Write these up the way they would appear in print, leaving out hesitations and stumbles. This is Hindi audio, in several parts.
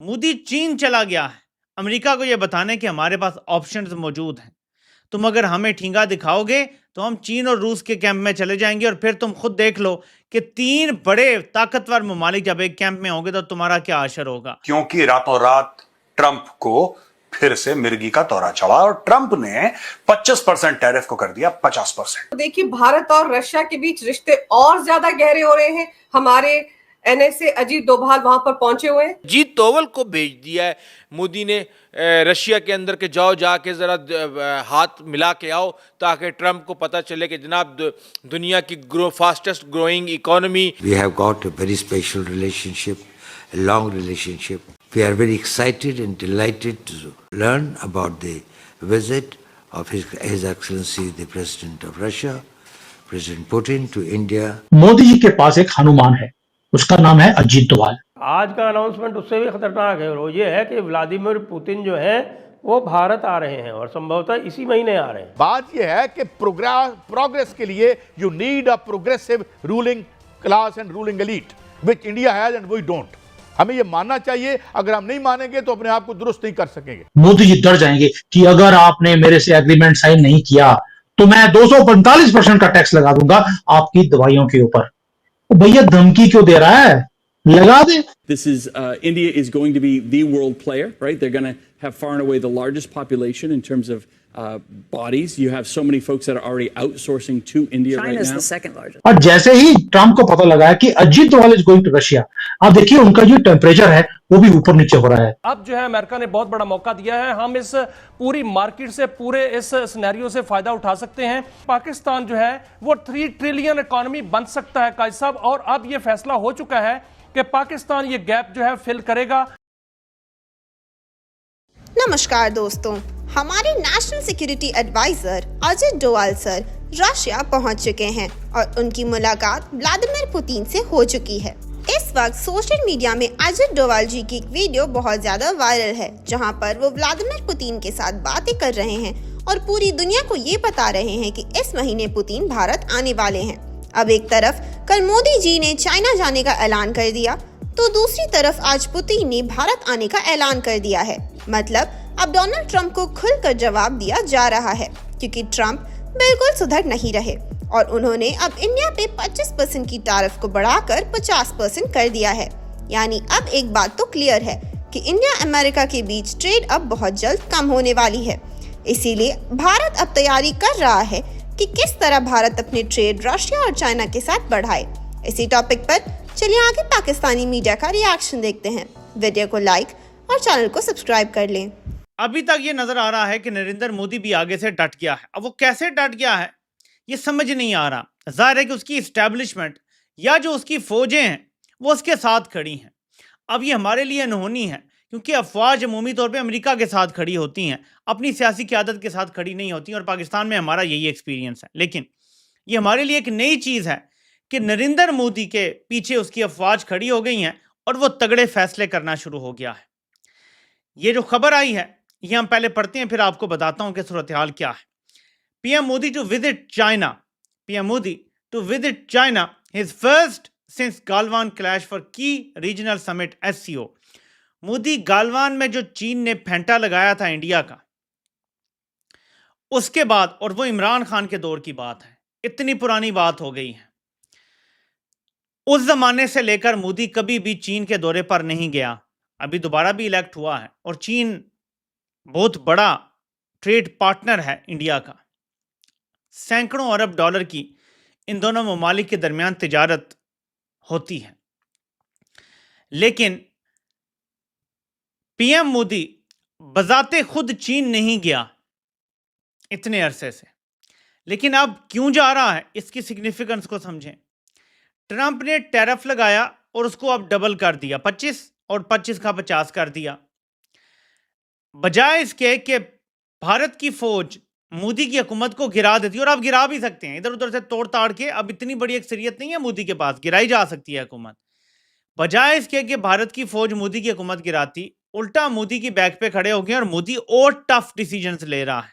मोदी चीन चला गया है अमेरिका को यह बताने कि हमारे पास ऑप्शंस मौजूद हैं। तुम अगर हमें ठींगा दिखाओगे तो हम चीन और रूस के कैंप में चले जाएंगे और फिर तुम खुद देख लो कि तीन बड़े ताकतवर ममालिक जब एक कैंप में होंगे तो तुम्हारा क्या असर होगा। क्योंकि रातों रात ट्रंप को फिर से मिर्गी का दौरा चढ़ा और ट्रंप ने 25% टैरिफ को कर दिया 50%। देखिए, भारत और रशिया के बीच रिश्ते और ज्यादा गहरे हो रहे हैं। हमारे एनएसए अजीत डोभाल वहां पर पहुंचे हुए हैं। अजीत डोभाल को भेज दिया है मोदी ने रशिया के अंदर के जाओ जाके जरा हाथ मिला के आओ ताकि ट्रंप को पता चले कि जनाब दुनिया की fastest growing economy. We have got a very special relationship, a long relationship. We are very excited and delighted to learn about the visit of His Excellency the President of Russia, President Putin to India. Modi ji के पास एक हनुमान है, उसका नाम है अजीत डोभाल। आज का अनाउंसमेंट उससे भी खतरनाक है और वो ये है कि व्लादिमीर पुतिन जो है वो भारत आ रहे हैं और संभवतः इसी महीने आ रहे हैं। बात ये है कि प्रोग्रेस के लिए you need a progressive ruling class and ruling elite which India has and we don't. हमें ये मानना चाहिए, अगर हम नहीं मानेंगे तो अपने आप को दुरुस्त नहीं कर सकेंगे। मोदी जी डर जाएंगे कि अगर आपने मेरे से एग्रीमेंट साइन नहीं किया तो मैं 245% का टैक्स लगा दूंगा आपकी दवाइयों के ऊपर। भैया धमकी क्यों दे रहा है, लगा दे। This is India is going to be the world player, right? They're going to have far and away the largest population in terms of bodies. You have so many folks that are already outsourcing to India right now. China is the second largest. और जैसे ही ट्रंप को पता लगा है कि Ajit Doval is going to Russia, आप देखिए उनका जो टेम्परेचर है वो भी ऊपर नीचे हो रहा है। अब जो है अमेरिका ने बहुत बड़ा मौका दिया है, हम इस पूरी मार्केट से पूरे इस सिनेरियो से फायदा उठा सकते हैं। पाकिस्तान जो है वो 3 ट्रिलियन इकोनॉमी बन सकता है काजी साहब, और अब ये फैसला हो चुका है कि पाकिस्तान ये गैप जो है फिल करेगा। नमस्कार दोस्तों, हमारे national security advisor Ajit Doval sir Russia पहुंच चुके हैं और उनकी मुलाकात व्लादिमीर पुतिन से हो चुकी है। इस वक्त सोशल मीडिया में अजीत डोभाल जी की एक वीडियो बहुत ज्यादा वायरल है, जहां पर वो व्लादिमीर पुतिन के साथ बातें कर रहे हैं और पूरी दुनिया को ये बता रहे हैं कि इस महीने पुतिन भारत आने वाले हैं। अब एक तरफ कल मोदी जी ने चाइना जाने का ऐलान कर दिया, तो दूसरी तरफ आज पुतिन ने भारत आने का ऐलान कर दिया है। मतलब अब डोनाल्ड ट्रंप को खुलकर जवाब दिया जा रहा है, क्योंकि ट्रंप बिल्कुल सुधर नहीं रहे और उन्होंने अब इंडिया पे 25% की टैरिफ को बढ़ाकर 50% कर दिया है। यानी अब एक बात तो क्लियर है कि इंडिया अमेरिका के बीच ट्रेड अब बहुत जल्द कम होने वाली है। इसीलिए भारत अब तैयारी कर रहा है कि किस तरह भारत अपने ट्रेड रशिया और चाइना के साथ बढ़ाए। इसी टॉपिक पर चलिए आगे पाकिस्तानी मीडिया का रिएक्शन देखते हैं। वीडियो को लाइक और चैनल को सब्सक्राइब कर लें। अभी तक ये नजर आ रहा है कि नरेंद्र मोदी भी आगे से डट गया है। अब वो कैसे डट गया है ये समझ नहीं आ रहा। जाहिर है कि उसकी इस्टेब्लिशमेंट या जो उसकी फौजें हैं वो उसके साथ खड़ी हैं। अब ये हमारे लिए अनहोनी है, क्योंकि अफवाज अमूमी तौर पे अमेरिका के साथ खड़ी होती हैं, अपनी सियासी क़यादत के साथ खड़ी नहीं होती, और पाकिस्तान में हमारा यही एक्सपीरियंस है। लेकिन ये हमारे लिए एक नई चीज़ है कि नरेंद्र मोदी के पीछे उसकी अफवाज खड़ी हो गई हैं और वो तगड़े फैसले करना शुरू हो गया है। ये जो खबर आई है ये हम पहले पढ़ते हैं, फिर आपको बताता हूं कि सूरत हाल क्या है। PM Modi to visit China. PM Modi to visit China, his first since Galwan clash for की regional summit SCO. Modi Galwan में जो चीन ने फेंटा लगाया था इंडिया का, उसके बाद, और वो इमरान खान के दौर की बात है, इतनी पुरानी बात हो गई है। उस जमाने से लेकर मोदी कभी भी चीन के दौरे पर नहीं गया। अभी दोबारा भी इलेक्ट हुआ है और चीन बहुत बड़ा ट्रेड पार्टनर है इंडिया का। सैकड़ों अरब डॉलर की इन दोनों ममालिक के दरमियान तिजारत होती है। लेकिन पीएम मोदी बजाते खुद चीन नहीं गया इतने अरसे से, लेकिन अब क्यों जा रहा है इसकी सिग्निफिकेंस को समझें। ट्रंप ने टैरिफ लगाया और उसको अब डबल कर दिया, 25 और 25 का 50 कर दिया। बजाय इसके कि भारत की फौज मोदी की हुकूमत को गिरा देती, और आप गिरा भी सकते हैं इधर उधर से तोड़ ताड़ के, अब इतनी बड़ी अक्सरियत नहीं है मोदी के पास, गिराई जा सकती है हुकूमत। बजाय इसके कि भारत की फौज मोदी की हुकूमत गिराती, उल्टा मोदी की बैक पे खड़े हो गए और मोदी और टफ डिसीजंस ले रहा है।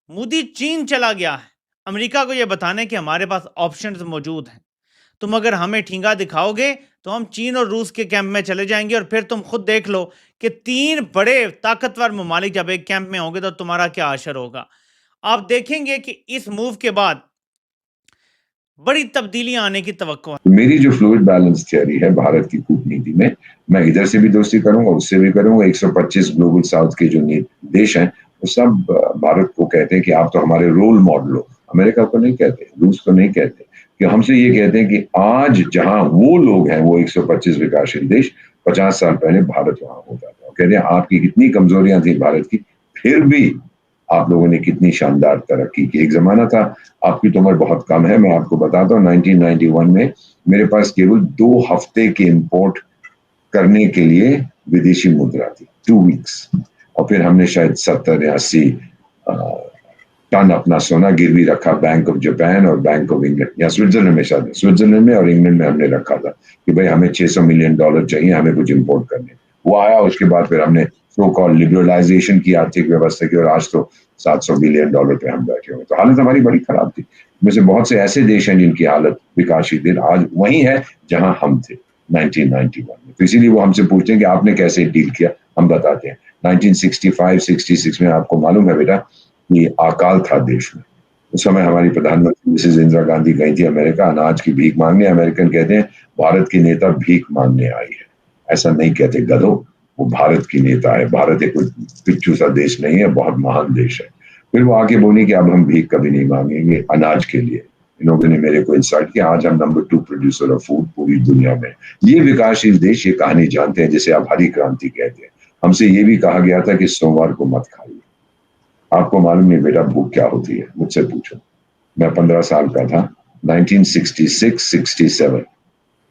मोदी चीन चला गया है अमेरिका को यह बताने कि हमारे पास ऑप्शंस मौजूद हैं। तुम अगर हमें ठींगा दिखाओगे तो हम चीन और रूस के कैंप में चले जाएंगे और फिर तुम खुद देख लो कि 3 बड़े ताकतवर ममालिक जब एक कैंप में होंगे तो तुम्हारा क्या असर होगा। आप देखेंगे कि इस मूव के बाद बड़ी तब्दीलियां आने की तवक्को है। मेरी जो फ्लूइड बैलेंस थियरी है भारत की कूटनीति में, मैं इधर से भी दोस्ती करूंगा, उससे भी करूंगा। 125 ग्लोबल साउथ के जो देश हैं वो सब भारत को कहते हैं कि आप तो हमारे रोल मॉडल हो। अमेरिका को नहीं कहते, रूस को नहीं कहते, कि हमसे ये कहते हैं कि आज जहां वो लोग हैं, वो 125 विकासशील देश, 50 साल पहले भारत वहां होता था। कहते हैं आपकी कितनी कमजोरियां थी भारत की, फिर भी आप लोगों ने कितनी शानदार तरक्की की। एक जमाना था, आपकी तो उम्र बहुत कम है, मैं आपको बताता हूँ, 1991 में मेरे पास केवल 2 हफ्ते के इंपोर्ट करने के लिए विदेशी मुद्रा थी, 2 वीक्स, और फिर हमने शायद 70 या 80 टन अपना सोना गिरवी रखा बैंक ऑफ जापान और बैंक ऑफ इंग्लैंड या स्विट्जरलैंड में, शायद स्विट्जरलैंड में और इंग्लैंड में हमने रखा था कि भाई हमें $600 मिलियन चाहिए, हमें कुछ इंपोर्ट करने। वो आया, उसके बाद फिर हमने सो कॉल्ड लिबरलाइजेशन की आर्थिक व्यवस्था की, और आज तो $700 बिलियन पे हम बैठे हुए। तो हालत हमारी बड़ी खराब थी। में से बहुत से ऐसे देश हैं जिनकी हालत विकासशील आज वही है जहां हम थे 1991 में। तो इसीलिए वो हमसे पूछते हैं कि आपने कैसे डील किया, हम बताते हैं। 1965-66 में आपको मालूम है बेटा कि अकाल था देश में। उस समय हमारी प्रधानमंत्री मिसेस इंदिरा गांधी गई थी अमेरिका अनाज की भीख मांगने। अमेरिकन कहते हैं भारत की नेता भीख मांगने आई है, ऐसा नहीं कहते गधो, वो भारत की नेता है। भारत एक पिच्चू सा देश नहीं है, बहुत महान देश है। फिर वो आके बोली कि अब हम भीख कभी नहीं मांगेंगे अनाज के लिए। इन लोगों ने मेरे को इंसल्ट किया। आज हम नंबर 2 प्रोड्यूसर ऑफ फूड पूरी दुनिया में। ये विकासशील देश ये कहानी जानते हैं, जिसे आप हरी क्रांति कहते हैं। हमसे ये भी कहा गया था कि सोमवार को मत खाइए। आपको मालूम नहीं बेटा भूख क्या होती है, मुझसे पूछो। मैं 15 साल का था, 1966-67,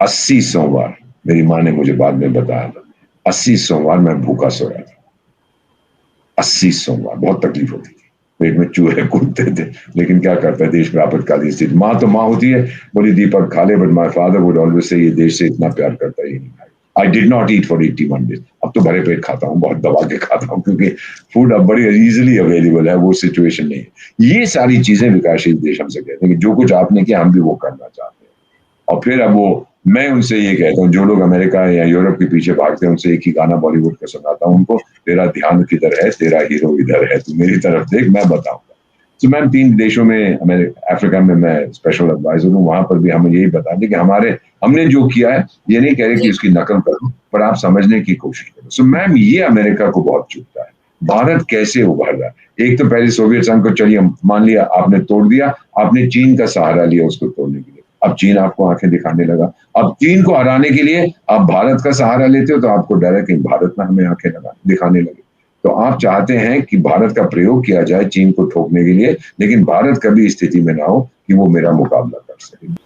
80 सोमवार, मेरी माँ ने मुझे बाद में बताया था, 80 सोमवार मैं भूखा सोया था। 80 सोमवार, बहुत तकलीफ होती थी, पेट में चूहे कूदते थे, लेकिन क्या करता है, देश में आपातकालीन स्थिति। माँ तो माँ होती है, बोली दीपक खा ले, but my father would always say ये देश से इतना प्यार करता ही नहीं। I did not eat for 81 days. अब तो भरे पेट खाता हूँ, बहुत दबा के खाता हूँ, क्योंकि फूड अब बड़ी इजीली अवेलेबल है, वो सिचुएशन नहीं है। ये सारी चीजें विकासशील देश हमसे कहते हैं कि जो कुछ आपने किया हम भी वो करना चाहते हैं। और फिर अब वो मैं उनसे ये कहता हूँ, जो लोग अमेरिका या यूरोप के पीछे भागते हैं, उनसे एक ही गाना बॉलीवुड का सुनाता हूँ उनको, तेरा ध्यान किधर है, तेरा हीरो इधर है, तू मेरी तरफ देख, मैं बताऊंगा। तो मैम 3 देशों में, अफ्रीका में मैं स्पेशल एडवाइजर हूँ, वहां पर भी हम यही बताते कि हमने जो किया है, ये नहीं कह रहे कि उसकी नकल करो, पर आप समझने की कोशिश करो। सो मैम ये अमेरिका को बहुत चुभता है, भारत कैसे उभर रहा है। एक तो पहले सोवियत संघ को चलिए मान लिया आपने तोड़ दिया, आपने चीन का सहारा लिया उसको तोड़ने के लिए। अब चीन आपको आंखें दिखाने लगा। अब चीन को हराने के लिए आप भारत का सहारा लेते हो, तो आपको डर है कि भारत में हमें आंखें दिखाने लगे। तो आप चाहते हैं कि भारत का प्रयोग किया जाए चीन को ठोकने के लिए, लेकिन भारत कभी स्थिति में ना हो कि वो मेरा मुकाबला कर सके।